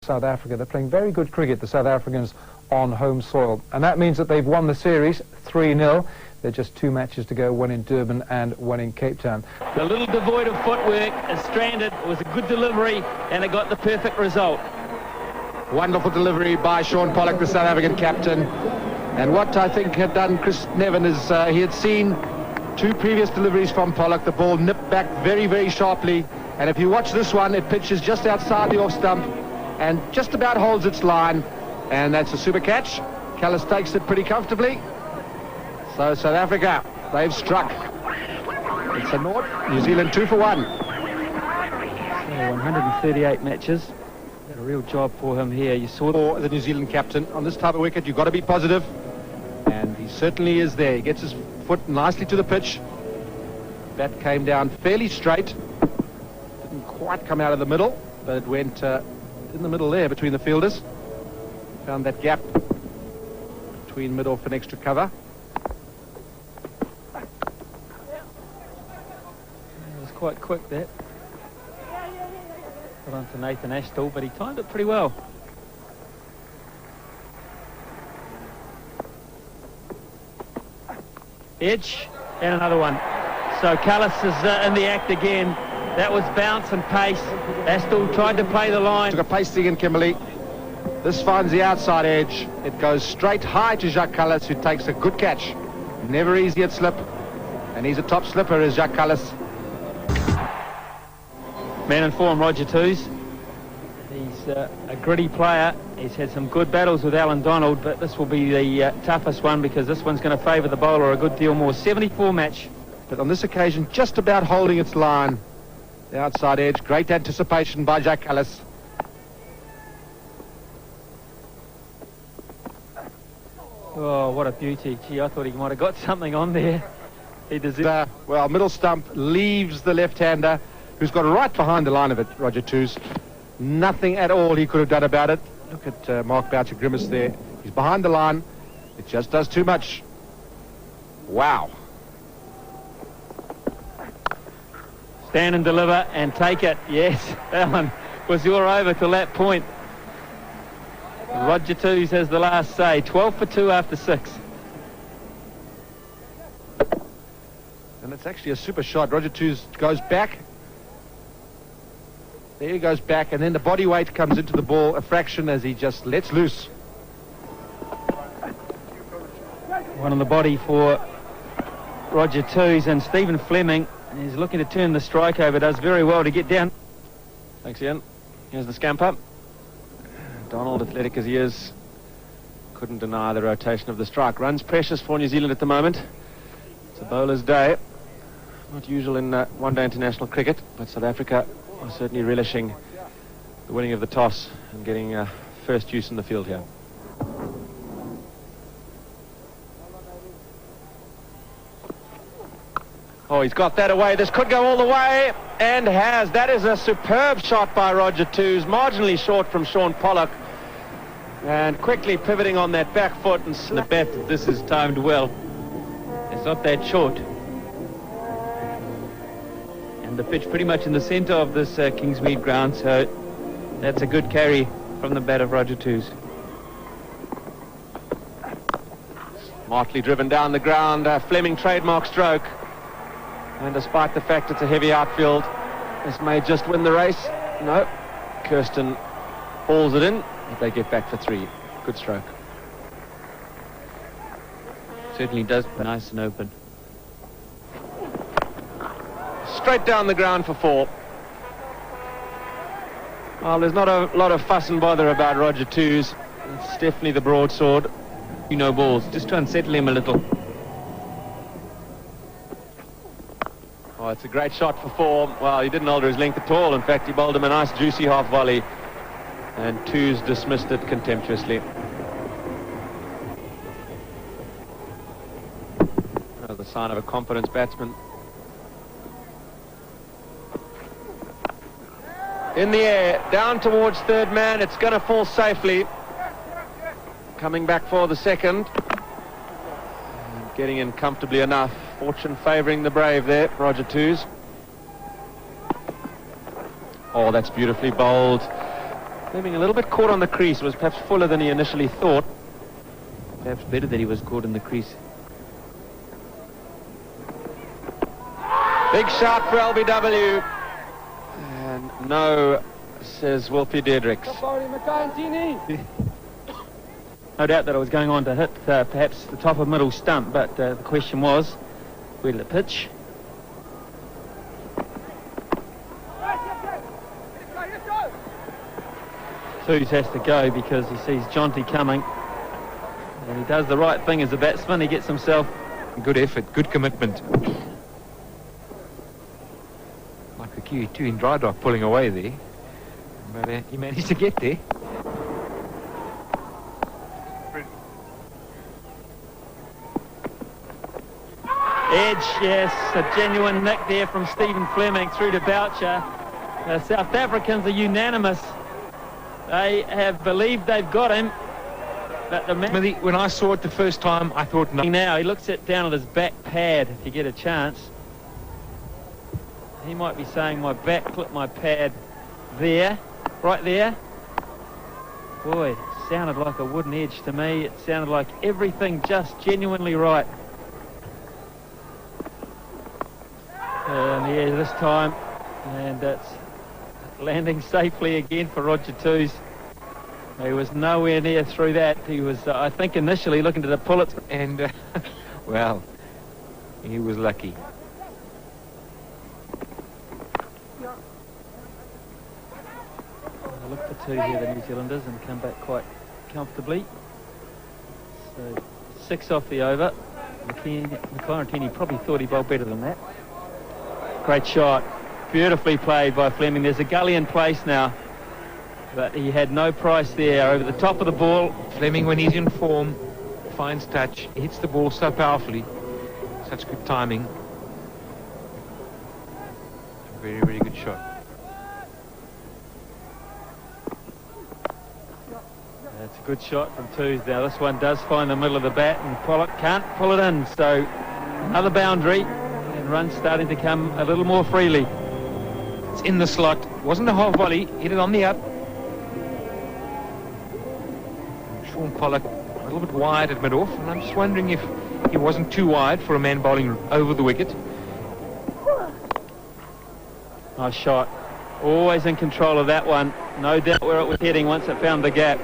South Africa. They're playing very good cricket, the South Africans, on home soil. And that means that they've won the series 3-0. There are just 2 matches to go, one in Durban and one in Cape Town. A little devoid of footwork, is stranded. It was a good delivery and it got the perfect result. Wonderful delivery by Sean Pollock, the South African captain. And what I think had done Chris Nevin is he had seen 2 previous deliveries from Pollock. The ball nipped back very, very sharply. And if you watch this one, it pitches just outside the off stump and just about holds its line. And that's a super catch. Kallis takes it pretty comfortably. So South Africa, they've struck. It's a naught. New Zealand 2 for 1. 138 matches. A real job for him here. You saw for the New Zealand captain on this type of wicket. You've got to be positive, and he certainly is there. He gets his foot nicely to the pitch. Bat came down fairly straight. Didn't quite come out of the middle, but it went in the middle there between the fielders. Found that gap between mid-off and extra cover. It was quite quick, that. Got on to Nathan Ashton, but he timed it pretty well. Edge, and another one. So Kallis is in the act again. That was bounce and pace. Ashton tried to play the line. Took a pace thing in Kimberley. This finds the outside edge. It goes straight high to Jacques Kallis, who takes a good catch. Never easy at slip. And he's a top slipper, is Jacques Kallis. Man in form, Roger Toos. He's a gritty player. He's had some good battles with Alan Donald, but this will be the toughest one because this one's going to favour the bowler a good deal more. 74 match. But on this occasion, just about holding its line. The outside edge, great anticipation by Jacques Kallis. Oh, what a beauty. Gee, I thought he might have got something on there. He deserved. Well, middle stump leaves the left-hander, who's got right behind the line of it, Roger Toos. Nothing at all he could have done about it. Look at Mark Boucher grimace there. He's behind the line. It just does too much. Wow. Stand and deliver and take it. Yes, Alan was your over till that point. Roger Toos has the last say. 12 for 2 after 6. And it's actually a super shot. Roger Toos goes back. There he goes back, and then the body weight comes into the ball a fraction as he just lets loose. One on the body for Roger Toos, and Stephen Fleming is looking to turn the strike over. Does very well to get down. Thanks, Ian. Here's the scamper. Donald, athletic as he is, couldn't deny the rotation of the strike. Runs precious for New Zealand at the moment. It's a bowler's day. Not usual in one-day international cricket, but South Africa are certainly relishing the winning of the toss and getting first use in the field here. Oh, he's got that away. This could go all the way, and has. That is a superb shot by Roger Toos, marginally short from Sean Pollock, and quickly pivoting on that back foot and The bet that this is timed well. It's not that short. And the pitch pretty much in the centre of this Kingsmead ground, so that's a good carry from the bat of Roger Toos. Smartly driven down the ground, Fleming trademark stroke. And despite the fact it's a heavy outfield, this may just win the race. No, Kirsten hauls it in, but they get back for 3. Good stroke. Certainly does. Nice and open. Straight down the ground for 4. Well, there's not a lot of fuss and bother about Roger Toos. It's definitely the broadsword. You know balls, just to unsettle him a little. Oh, it's a great shot for 4. Well, he didn't alter his length at all. In fact, he bowled him a nice juicy half volley, and Toos dismissed it contemptuously. Another sign of a confident batsman. In the air, down towards third man. It's going to fall safely. Coming back for the second. And getting in comfortably enough. Fortune favouring the brave there, Roger Toos. Oh, that's beautifully bowled. Fleming a little bit caught on the crease, was perhaps fuller than he initially thought. Perhaps better that he was caught in the crease. Big shot for LBW. And no, says Wolfie Dedricks. No doubt that I was going on to hit perhaps the top of middle stump, but the question was, where did it pitch? Twos has to go because he sees Jonty coming. And he does the right thing as a batsman. He gets himself... Good effort, good commitment. Like the Kiwi too in dry dock pulling away there. But he managed to get there. Edge, yes, a genuine nick there from Stephen Fleming through to Boucher. The South Africans are unanimous. They have believed they've got him. But the man... Smithy, when I saw it the first time, I thought no. Now he looks it down at his back pad if you get a chance. He might be saying my back clipped my pad there, right there. Boy, it sounded like a wooden edge to me. It sounded like everything just genuinely right. And yeah, this time, and it's landing safely again for Roger Twos. He was nowhere near through that. He was, I think, initially looking to pull it. And, well, he was lucky. I look for two here, the New Zealanders, and come back quite comfortably. So 6 off the over. McLaren probably thought he bowled better than that. Great shot. Beautifully played by Fleming. There's a gully in place now, but he had no price there. Over the top of the ball. Fleming, when he's in form, finds touch, hits the ball so powerfully. Such good timing. Very, very good shot. That's a good shot from Twos. Now this one does find the middle of the bat, and Pollock can't pull it in. So another boundary, and runs starting to come a little more freely. It's in the slot. Wasn't a half volley. Hit it on the up. Sean Pollock a little bit wide at mid-off, and I'm just wondering if he wasn't too wide for a man bowling over the wicket. Nice shot. Always in control of that one. No doubt where it was heading once it found the gap.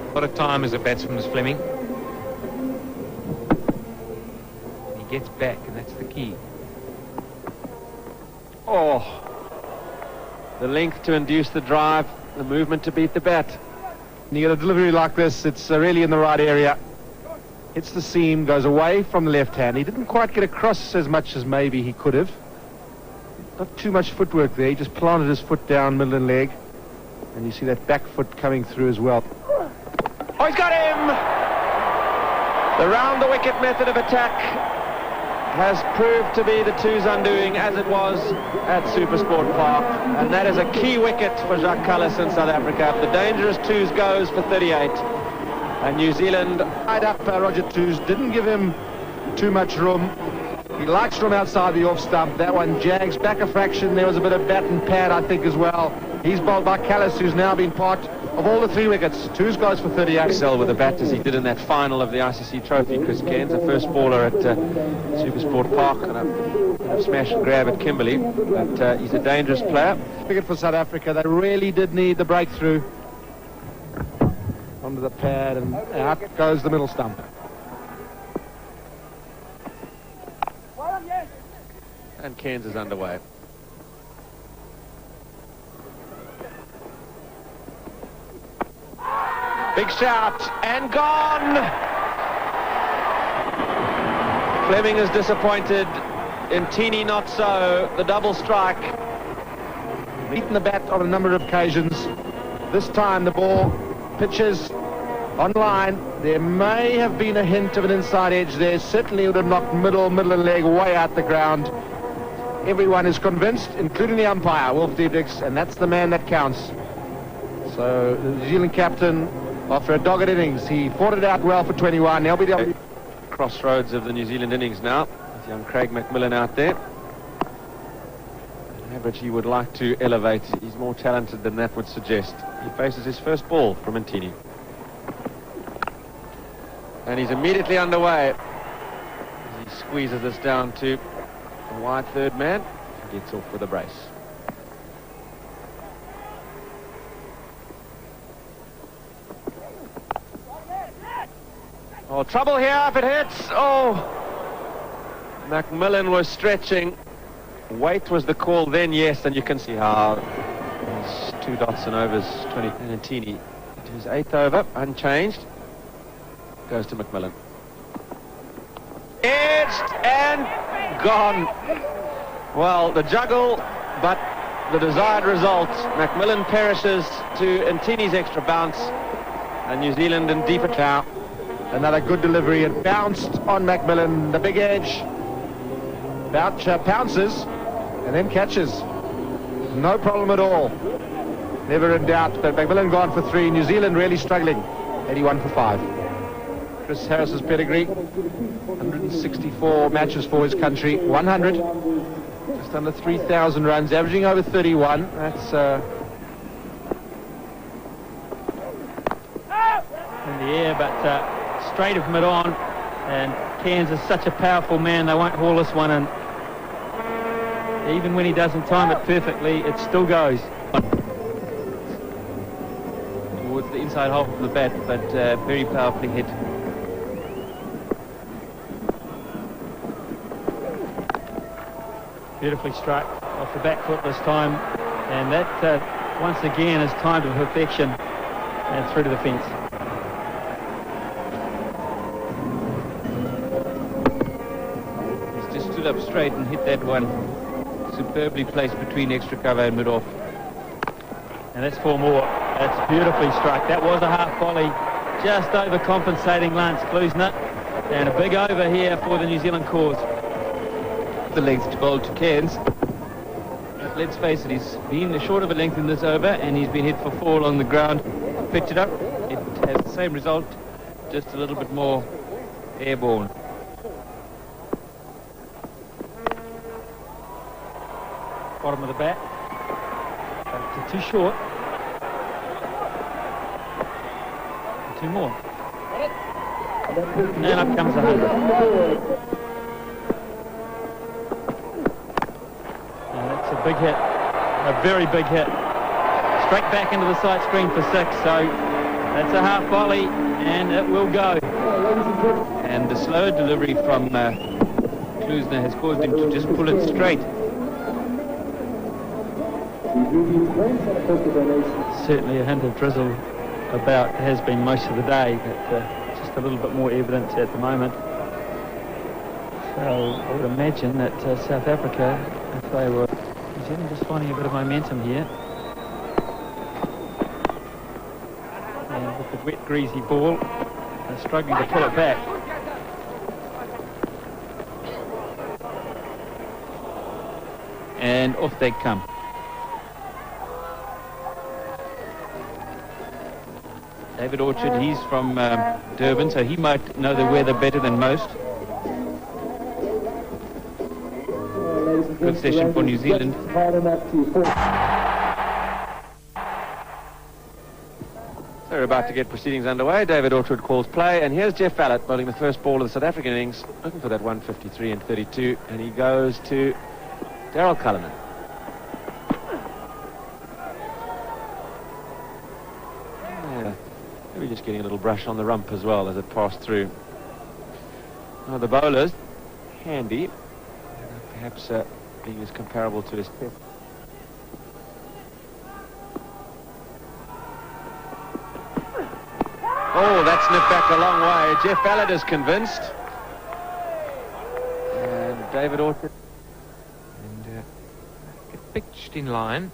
A lot of time as a batsman is Fleming. He gets back, and that's the key. Oh, the length to induce the drive, the movement to beat the bat. And you get a delivery like this, it's really in the right area. Hits the seam, goes away from the left hand. He didn't quite get across as much as maybe he could have. Not too much footwork there. He just planted his foot down, middle and leg. And you see that back foot coming through as well. Oh, he's got him! The round-the-wicket method of attack has proved to be the Twos' undoing, as it was at Supersport Park. And that is a key wicket for Jacques Kallis in South Africa. The dangerous Twos goes for 38. And New Zealand Tied up Roger Twos, didn't give him too much room. He likes room outside the off stump. That one jags back a fraction. There was a bit of bat and pad, I think, as well. He's bowled by Kallis, who's now been part of all the 3 wickets. Twos goes for 38. excel with the bat as he did in that final of the ICC Trophy. Chris Cairns, the first baller at Supersport Park, and a smash and grab at Kimberley. But he's a dangerous player. Wicket for South Africa. They really did need the breakthrough. Onto the pad, and out goes the middle stump. And Cairns is underway. Big shout, and gone! Fleming is disappointed. Intini not so. The double strike. Beaten the bat on a number of occasions. This time the ball pitches on line. There may have been a hint of an inside edge there. Certainly would have knocked middle and leg way out the ground. Everyone is convinced, including the umpire, Wolf Diedrichs, and that's the man that counts. So the New Zealand captain, after a dogged innings, he fought it out well for 21. LBW. Crossroads of the New Zealand innings now. There's young Craig McMillan out there. average he would like to elevate. He's more talented than that would suggest. He faces his first ball from Ntini. And he's immediately underway. As he squeezes this down to a wide third man. He gets off with a brace. Oh, trouble here if it hits. Oh, Macmillan was stretching. Weight was the call then, yes, and you can see how he's 2 dots and overs 20. And Ntini to his 8th over, unchanged. Goes to Macmillan. Edged and gone. Well, the juggle, but the desired result. Macmillan perishes to Ntini's extra bounce, and New Zealand in deeper now. Another good delivery. It bounced on Macmillan. The big edge. Boucher pounces and then catches. No problem at all. Never in doubt. But Macmillan gone for 3. New Zealand really struggling. 81 for 5. Chris Harris's pedigree. 164 matches for his country. 100. Just under 3,000 runs. Averaging over 31. That's... in the air, but straight of mid-on, and Cairns is such a powerful man, they won't haul this one in. Even when he doesn't time it perfectly, it still goes. Towards the inside half of the bat, but very powerfully hit. Beautifully struck off the back foot this time, and that once again is timed to perfection and through to the fence. Up straight and hit that one. Superbly placed between extra cover and mid-off. And that's 4 more. That's beautifully struck. That was a half volley, just overcompensating Lance Klusner. And a big over here for the New Zealand cause. The length to bowl to Cairns. But let's face it, he's been short of a length in this over, and he's been hit for 4 along the ground. Picked it up. It has the same result, just a little bit more airborne. Bottom of the bat. Too short. 2 more. And up comes 100. And that's a big hit. A very big hit. Straight back into the side screen for 6. So that's a half volley, and it will go. And the slower delivery from Klusner has caused him to just pull it straight. Certainly a hint of drizzle about has been most of the day, but just a little bit more evidence at the moment. So I would imagine that South Africa, if they were New Zealand, just finding a bit of momentum here. And with the wet, greasy ball, they're struggling to pull it back. And off they come. David Orchard, he's from Durban, so he might know the weather better than most. Good session for New Zealand. So we're about to get proceedings underway. David Orchard calls play, and here's Jeff Ballard bowling the first ball of the South African innings, looking for that 153 and 32, and he goes to Daryl Cullinan. Maybe just getting a little brush on the rump as well as it passed through. Now the bowlers, handy, perhaps being as comparable to his test. Oh, that's nipped back a long way. Jeff Ballard is convinced. And David Orchard. And get pitched in line.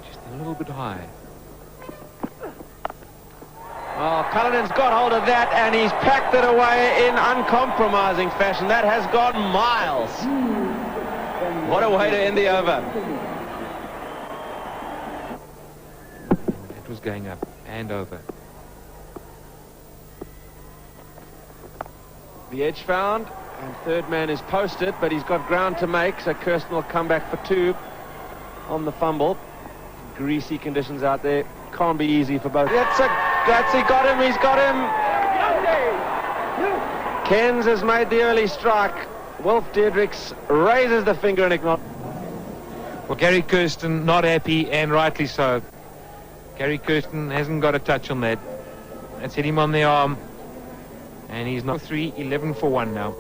Just a little bit high. Oh, Cullinan's got hold of that, and he's packed it away in uncompromising fashion. That has gone miles. What a way to end the over. It was going up and over. The edge found, And third man is posted, but he's got ground to make, so Kirsten will come back for 2 on the fumble. Greasy conditions out there. Can't be easy for both. He got him, he's got him. Cairns has made the early strike. Wolf Diedrichs raises the finger and acknowledges. Well, Gary Kirsten not happy, and rightly so. Gary Kirsten hasn't got a touch on that. That's hit him on the arm. And he's not 3-11 for 1 now.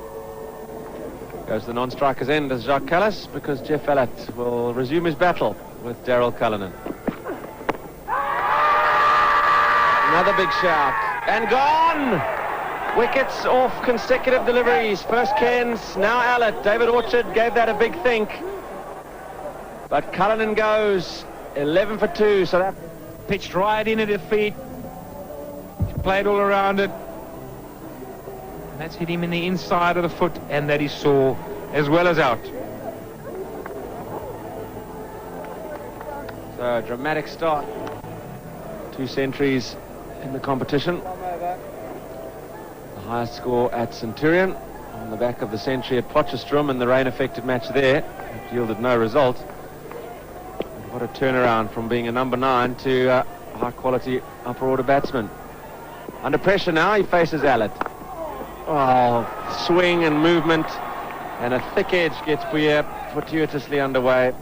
Goes to the non-striker's end as Jacques Kallis, because Jeff Allett will resume his battle with Daryl Cullinan. Another big shout. And gone! Wickets off consecutive deliveries. First Cairns, now Allett. David Orchard gave that a big think. But Cullinan goes 11 for 2, so that Pitched right in at the feet. Played all around it. And that's hit him in the inside of the foot, and that he saw as well as out. So a dramatic start. 2 centuries in the competition. The highest score at Centurion on the back of the century at Potchefstroom in the rain-affected match there. It yielded no result. What a turnaround from being a number 9 to a high-quality upper-order batsman. Under pressure now, he faces Allett. Oh, swing and movement, and a thick edge gets Bouyer fortuitously underway.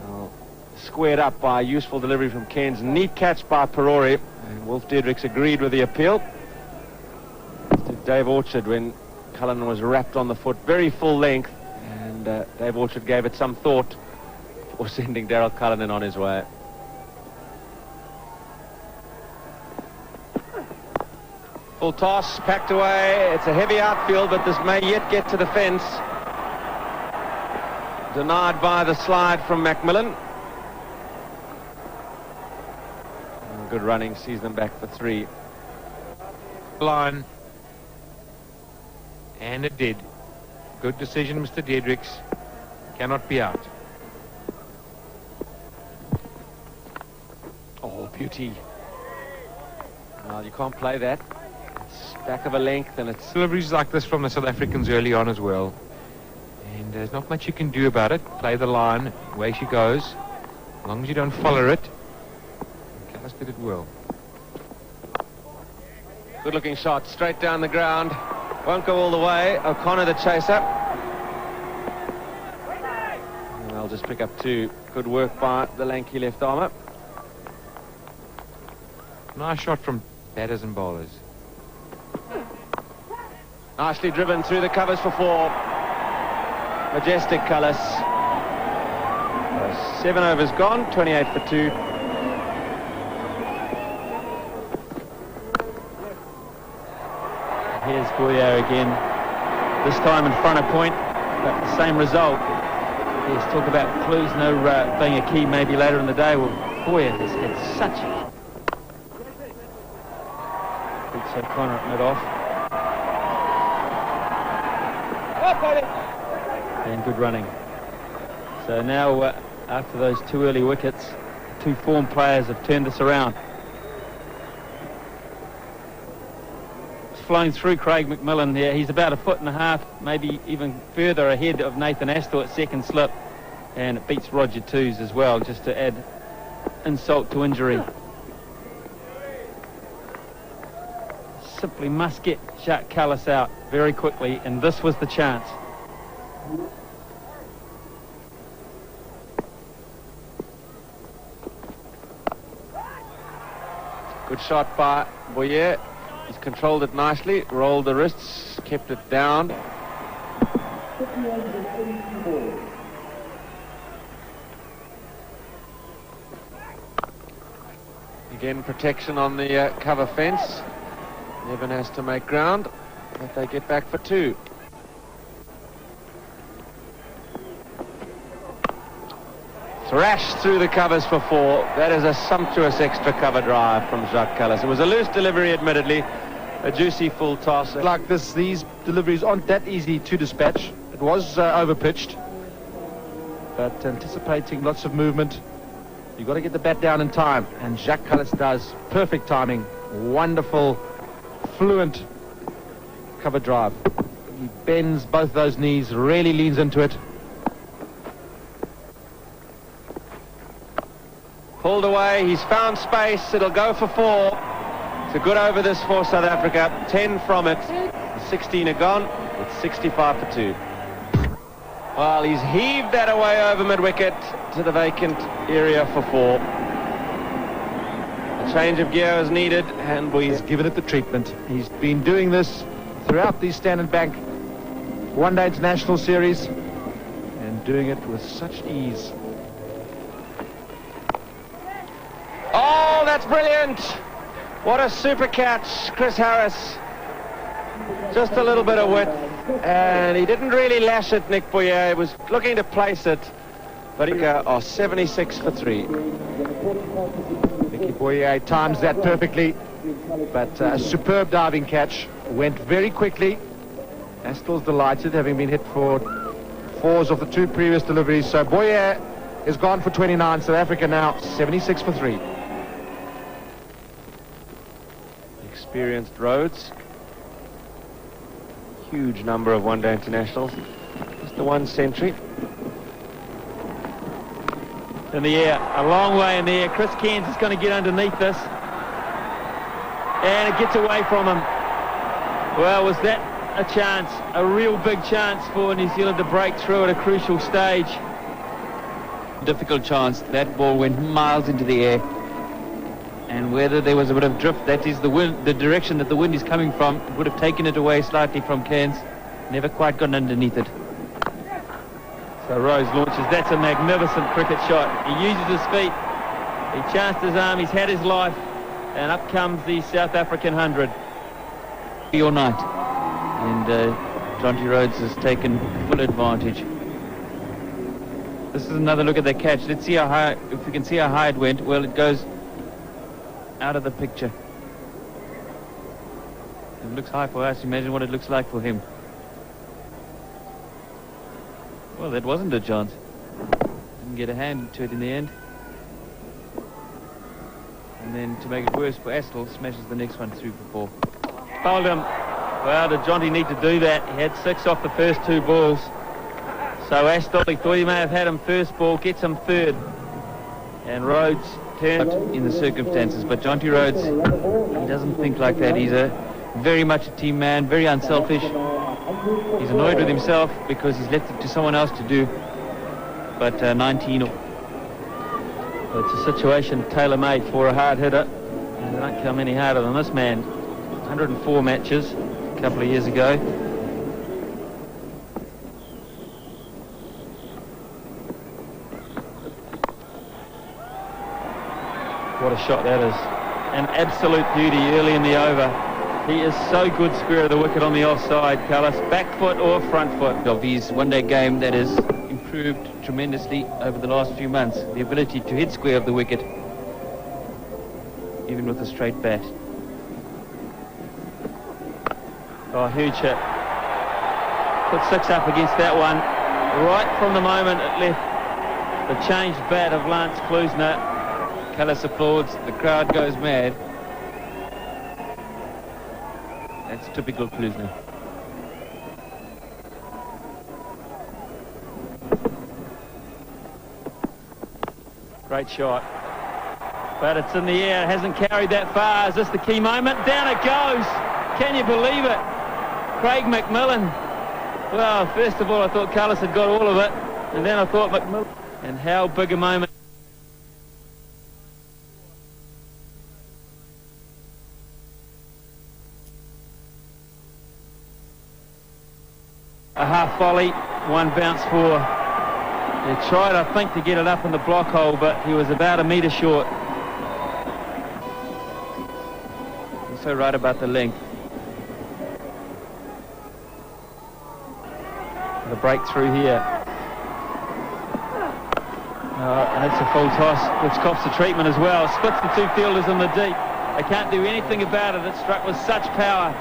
Oh, squared up by a useful delivery from Cairns. Neat catch by Perori, and Wolf Diedrichs agreed with the appeal. To Dave Orchard when Cullinan was wrapped on the foot, very full length. Dave Orchard gave it some thought before sending Daryl Cullinan on his way. Full toss, packed away. It's a heavy outfield, but this may yet get to the fence. Denied by the slide from Macmillan. Good running, sees them back for 3. Line. And it did. Good decision, Mr. Diedrichs. Cannot be out. Oh, beauty. Well, you can't play that. It's back of a length, and it's... Deliveries like this from the South Africans early on as well. And there's not much you can do about it. Play the line, away she goes. As long as you don't follow it. Kallis did it well. Good looking shot, straight down the ground. Won't go all the way. O'Connor the chaser. And they'll just pick up 2. Good work by the lanky left armour. Nice shot from batters and bowlers. Nicely driven through the covers for 4. Majestic Kallis. 7 overs gone, 28 for 2. Here's Bouyer again, this time in front of point, but the same result. Let's talk about clues, no being a key maybe later in the day. Well, Bouyer has had such a... Beats O'Connor at mid-off. And good running. So now, after those 2 early wickets, 2 form players have turned this around. Flown through Craig McMillan there. He's about 1.5 foot, maybe even further ahead of Nathan Astor at second slip, and it beats Roger Twos as well, just to add insult to injury. Simply must get Jacques Kallis out very quickly, and this was the chance. Good shot by Bouyer. He's controlled it nicely, rolled the wrists, kept it down. Again, protection on the cover fence. Nevin has to make ground, but they get back for 2. Thrashed through the covers for 4. That is a sumptuous extra cover drive from Jacques Kallis. It was a loose delivery, admittedly. A juicy full toss. Like this, these deliveries aren't that easy to dispatch. It was overpitched, but anticipating lots of movement. You've got to get the bat down in time, and Jacques Kallis does. Perfect timing, wonderful, fluent cover drive. He bends both those knees, really leans into it. Pulled away, he's found space, it'll go for 4. It's a good over this for South Africa. 10 from it. The 16 are gone. It's 65 for 2. Well, he's heaved that away over mid-wicket to the vacant area for 4. A change of gear is needed, and he's Given it the treatment. He's been doing this throughout the Standard Bank One-Day International Series and doing it with such ease. Oh, that's brilliant! What a super catch, Chris Harris. Just a little bit of width, and he didn't really lash it, Nick Boyer. He was looking to place it, but he are 76 for 3. Nicky Boyer times that perfectly, but a superb diving catch. Went very quickly. Astel's delighted, having been hit for 4s of the 2 previous deliveries. So Boyer is gone for 29. South Africa now 76 for 3. Experienced Rhodes. Huge number of one-day internationals. Just the 1 century. In the air, a long way in the air. Chris Cairns is going to get underneath this. And it gets away from him. Well, was that a chance, a real big chance for New Zealand to break through at a crucial stage? Difficult chance. That ball went miles into the air. And whether there was a bit of drift, that is the wind, the direction that the wind is coming from, it would have taken it away slightly from Cairns. Never quite gotten underneath it. So Rose launches. That's a magnificent cricket shot. He uses his feet. He chanced his arm. He's had his life. And up comes the South African 100. Your night. And Jonty Rhodes has taken full advantage. This is another look at the catch. Let's see how high, if we can see how high it went. Well, it goes out of the picture. It looks high for us. Imagine what it looks like for him. Well, that wasn't a chance. Didn't get a hand to it in the end. And then to make it worse for Astel, smashes the next one through for 4. Bowled him. Well, did Jonty need to do that? He had 6 off the first 2 balls. So Astel, he thought he may have had him first ball, gets him 3rd. And Rhodes turned in the circumstances. But Jonty Rhodes, he doesn't think like that. He's very much a team man, very unselfish. He's annoyed with himself because he's left it to someone else to do. But 19. So it's a situation tailor-made for a hard hitter. And they don't come any harder than this man. 104 matches a couple of years ago. What a shot that is. An absolute beauty early in the over. He is so good square of the wicket on the offside, Kallis. Back foot or front foot. Of his one-day game that has improved tremendously over the last few months. The ability to hit square of the wicket, even with a straight bat. Oh, huge hit. Put 6 up against that one. Right from the moment it left the changed bat of Lance Klusener. Kallis applauds, the crowd goes mad. That's typical Klusener. Great shot. But it's in the air. It hasn't carried that far. Is this the key moment? Down it goes. Can you believe it? Craig McMillan. Well, first of all, I thought Kallis had got all of it. And then I thought McMillan. And how big a moment. A half volley, 1 bounce for. He tried, I think, to get it up in the block hole, but he was about a metre short. Also right about the length. The breakthrough here. And it's a full toss, which cops the treatment as well. Splits the 2 fielders in the deep. They can't do anything about it. It struck with such power.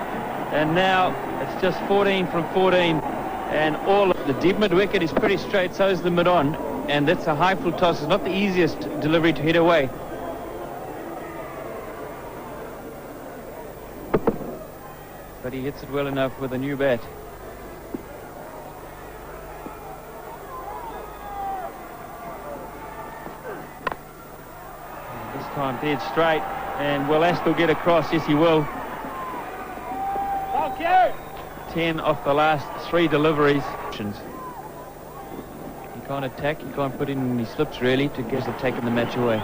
And now it's just 14 from 14. And all of the deep mid-wicket is pretty straight, so is the mid-on. And that's a high full toss. It's not the easiest delivery to hit away. but he hits it well enough with a new bat. And this time dead straight, and will Astle get across? Yes, he will. 10 off the last 3 deliveries. He can't attack, he can't put in any slips really to get taking the match away.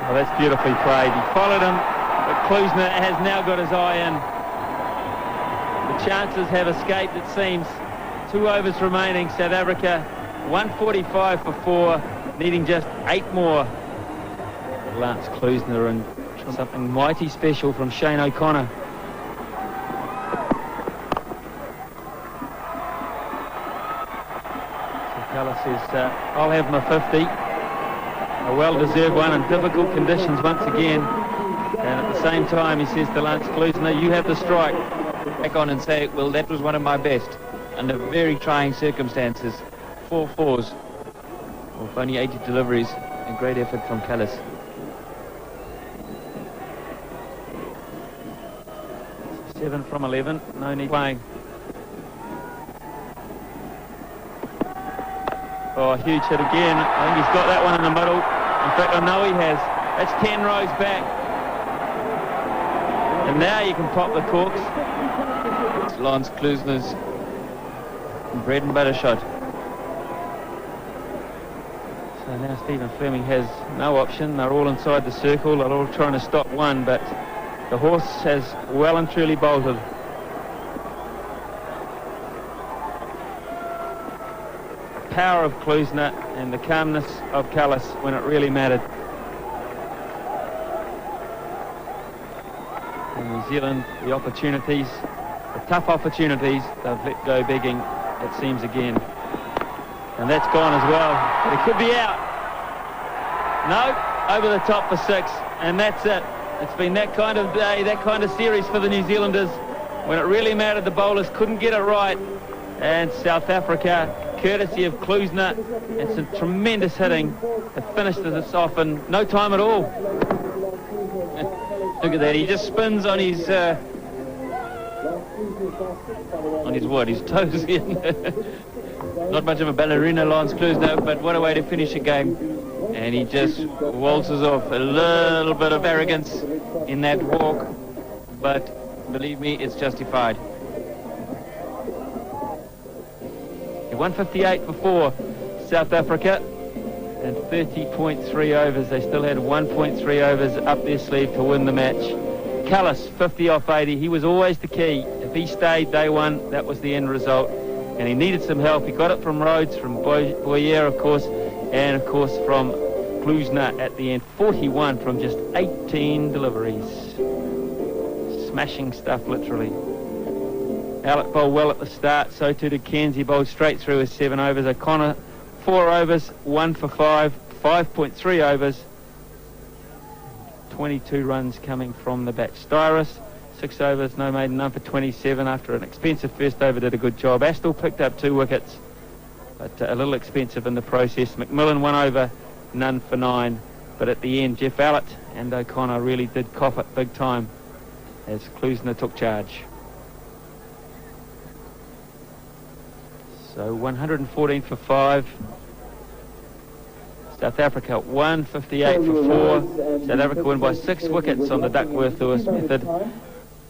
Oh, that's beautifully played. He followed him, but Klusener has now got his eye in. The chances have escaped, it seems. 2 overs remaining. South Africa 145 for 4, needing just 8 more. Lance Klusener and something mighty special from Shane O'Connor. So Kallis says, I'll have my 50. A well-deserved one in difficult conditions once again. And at the same time, he says to Lance Klusener, you have the strike. Back on and say, well, that was one of my best under very trying circumstances. 4 fours. With only 80 deliveries. A great effort from Kallis. 7 from 11, no need playing. Oh, a huge hit again. I think he's got that one in the middle. In fact, I know he has. That's 10 rows back. And now you can pop the corks. It's Lance Klusener's bread and butter shot. So now Stephen Fleming has no option. They're all inside the circle. They're all trying to stop one, but the horse has well and truly bolted. The power of Klusener and the calmness of Kallis when it really mattered. In New Zealand, the opportunities, the tough opportunities, they've let go begging, it seems again. And that's gone as well. But it could be out. No, over the top for 6, and that's it. It's been that kind of day, that kind of series for the New Zealanders. When it really mattered, the bowlers couldn't get it right. And South Africa, courtesy of Klusener and some tremendous hitting, have finished this off in no time at all. Look at that, he just spins on his what, his toes. Not much of a ballerina, Lance Klusener, but what a way to finish a game. And he just waltzes off. A little bit of arrogance in that walk, but believe me, it's justified. 158 for 4, South Africa, and 30.3 overs. They still had 1.3 overs up their sleeve to win the match. Kallis, 50 off 80. He was always the key. If he stayed day one, that was the end result. And he needed some help. He got it from Rhodes, from Boyer, of course, and, of course, from Klusener at the end. 41 from just 18 deliveries. Smashing stuff, literally. Alec bowled well at the start, so too did Cairns. He bowled straight through his 7 overs. O'Connor, 4 overs, 1 for 5, 5.3 overs. 22 runs coming from the bat. Styrus, 6 overs, no maiden, none for 27 after an expensive first over, did a good job. Astle picked up 2 wickets, but a little expensive in the process. McMillan, 1 over, none for 9. But at the end, Jeff Allett and O'Connor really did cough it big time as Klusener took charge. So 114 for 5. South Africa 158 for 4. South Africa win by 6 wickets on the Duckworth-Lewis method.